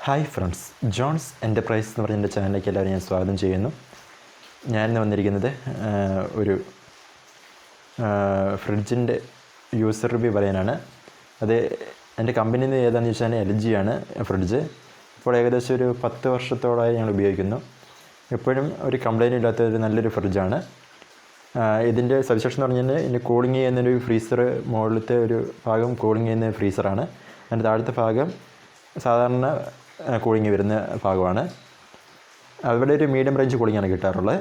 Hi friends, John's enterprise എന്ന് പറഞ്ഞ എൻ്റെ ചാനലിലേക്ക് എല്ലാവരും ഞാൻ സ്വാഗതം ചെയ്യുന്നു. ഞാനിന്ന് വന്നിരിക്കുന്നത് ഒരു ഫ്രിഡ്ജിൻ്റെ യൂസർ റിവ്യൂ പറയാനാണ്. അത് എൻ്റെ കമ്പനിയിൽ നിന്ന് ഏതാണെന്ന് ചോദിച്ചാൽ LG ആണ് ഫ്രിഡ്ജ്. ഇപ്പോൾ ഏകദേശം ഒരു 10 വർഷത്തോളമായി ഞങ്ങൾ ഉപയോഗിക്കുന്നു. എപ്പോഴും ഒരു കംപ്ലൈൻറ്റ് ഇല്ലാത്ത ഒരു നല്ലൊരു ഫ്രിഡ്ജാണ്. ഇതിൻ്റെ സവിശേഷം എന്ന് പറഞ്ഞാൽ ഇതിൻ്റെ കൂളിംഗ് ചെയ്യുന്നൊരു ഫ്രീസർ, മുകളിലത്തെ ഒരു ഭാഗം കൂളിംഗ് ചെയ്യുന്ന ഫ്രീസറാണ്. അതിൻ്റെ താഴത്തെ ഭാഗം സാധാരണ കൂളിംഗ് വരുന്ന ഭാഗമാണ്. അവിടെ ഒരു മീഡിയം റേഞ്ച് കൂളിംഗാണ് കിട്ടാറുള്ളത്.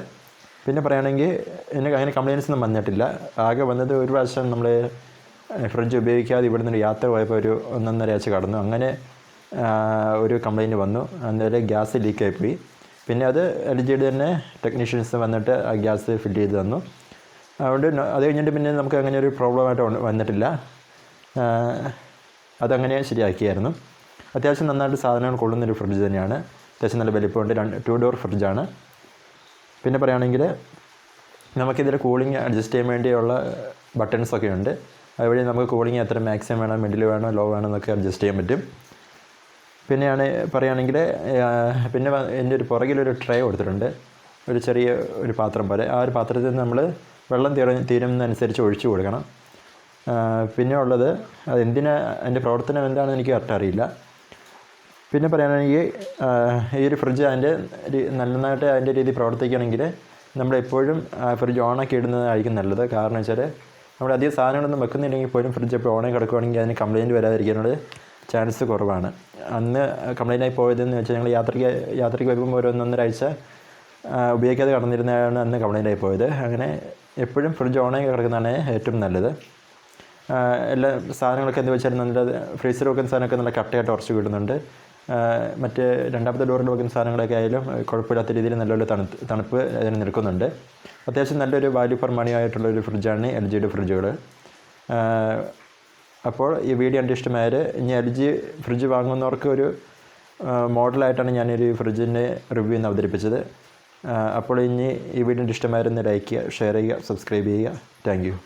പിന്നെ പറയുകയാണെങ്കിൽ എനിക്ക് അങ്ങനെ കംപ്ലയിൻസ് ഒന്നും വന്നിട്ടില്ല. ആകെ വന്നത് ഒരു പ്രാവശ്യം നമ്മൾ ഫ്രിഡ്ജ് ഉപയോഗിക്കാതെ ഇവിടെ നിന്ന് യാത്ര പോയപ്പോൾ ഒരു 1.5 ആഴ്ച കടന്നു. അങ്ങനെ ഒരു കംപ്ലയിൻറ്റ് വന്നു. അന്നേരം ഗ്യാസ് ലീക്കായിപ്പോയി. പിന്നെ അത് LGയുടെ തന്നെ ടെക്നീഷ്യൻസ് വന്നിട്ട് ആ ഗ്യാസ് ഫില്ല് ചെയ്ത് തന്നു. അതുകൊണ്ട് അത് കഴിഞ്ഞിട്ട് പിന്നെ നമുക്ക് അങ്ങനെ ഒരു പ്രോബ്ലമായിട്ട് വന്നിട്ടില്ല. അതങ്ങനെ ശരിയാക്കിയായിരുന്നു. അത്യാവശ്യം നന്നായിട്ട് സാധനങ്ങൾ കൊള്ളുന്നൊരു ഫ്രിഡ്ജ് തന്നെയാണ്. അത്യാവശ്യം നല്ല വലിപ്പമുണ്ട്. 2 ഡോർ ഫ്രിഡ്ജാണ്. പിന്നെ പറയുകയാണെങ്കിൽ നമുക്കിതിൽ കൂളിംഗ് അഡ്ജസ്റ്റ് ചെയ്യാൻ വേണ്ടിയുള്ള ബട്ടൺസൊക്കെ ഉണ്ട്. അതുവഴി നമുക്ക് കൂളിംഗ് എത്ര മാക്സിമം വേണം, മിഡിൽ വേണോ, ലോ വേണോ എന്നൊക്കെ അഡ്ജസ്റ്റ് ചെയ്യാൻ പറ്റും. പിന്നെയാണ് പറയുകയാണെങ്കിൽ പിന്നെ എൻ്റെ ഒരു പുറകിലൊരു ട്രേ കൊടുത്തിട്ടുണ്ട്. ഒരു ചെറിയ ഒരു പാത്രം പോലെ. ആ ഒരു പാത്രത്തിൽ നിന്ന് നമ്മൾ വെള്ളം തീരുന്നതനുസരിച്ച് ഒഴിച്ചു കൊടുക്കണം. പിന്നെ ഉള്ളത് അതിൻ്റെ പ്രവർത്തനം എന്താണെന്ന് എനിക്ക് കറക്റ്റ് അറിയില്ല. പിന്നെ പറയുകയാണെങ്കിൽ ഈ ഒരു ഫ്രിഡ്ജ് നന്നായിട്ട് അതിൻ്റെ രീതി പ്രവർത്തിക്കുകയാണെങ്കിൽ നമ്മളെപ്പോഴും ഫ്രിഡ്ജ് ഓണാക്കി ഇടുന്നതായിരിക്കും നല്ലത്. കാരണം വെച്ചാൽ നമ്മൾ അധികം സാധനങ്ങളൊന്നും വെക്കുന്നില്ലെങ്കിൽ പോലും ഫ്രിഡ്ജ് എപ്പോൾ ഓണായി കിടക്കുകയാണെങ്കിൽ അതിന് കംപ്ലയിൻറ്റ് വരാതിരിക്കാനുള്ള ചാൻസ് കുറവാണ്. അന്ന് കംപ്ലയിൻ്റായി പോയതെന്ന് വെച്ചാൽ ഞങ്ങൾ യാത്രയ്ക്ക് വരുമ്പോൾ ഒരു 1.5 ആഴ്ച ഉപയോഗിക്കാതെ കടന്നിരുന്നതാണ് അന്ന് കംപ്ലയിൻ്റായി പോയത്. അങ്ങനെ എപ്പോഴും ഫ്രിഡ്ജ് ഓണായി കിടക്കുന്നതാണ് ഏറ്റവും നല്ലത്. എല്ലാ സാധനങ്ങളൊക്കെ എന്ത് വെച്ചാൽ നല്ല ഫ്രീസർ വെക്കുന്ന സാധനമൊക്കെ നല്ല കട്ടയായിട്ട് ഉറച്ച് കിട്ടുന്നുണ്ട്. മറ്റ് രണ്ടാമത്തെ ഡോറിൽ വെക്കുന്ന സാധനങ്ങളൊക്കെ ആയാലും കുഴപ്പമില്ലാത്ത രീതിയിൽ നല്ലൊരു തണുപ്പ് അതിന് നിൽക്കുന്നുണ്ട്. അത്യാവശ്യം നല്ലൊരു വാല്യൂ ഫോർ മണി ആയിട്ടുള്ളൊരു ഫ്രിഡ്ജാണ് LGയുടെ ഫ്രിഡ്ജുകൾ. അപ്പോൾ ഈ വീഡിയോ എൻ്റെ ഇഷ്ടമായാൽ ഇനി LG ഫ്രിഡ്ജ് വാങ്ങുന്നവർക്ക് ഒരു മോഡലായിട്ടാണ് ഞാനൊരു ഫ്രിഡ്ജിൻ്റെ റിവ്യൂ ഇന്ന് അവതരിപ്പിച്ചത്. അപ്പോൾ ഇനി ഈ വീഡിയോ ഇഷ്ടമായിരുന്ന ലൈക്ക് ചെയ്യുക, ഷെയർ ചെയ്യുക, സബ്സ്ക്രൈബ് ചെയ്യുക. Thank you.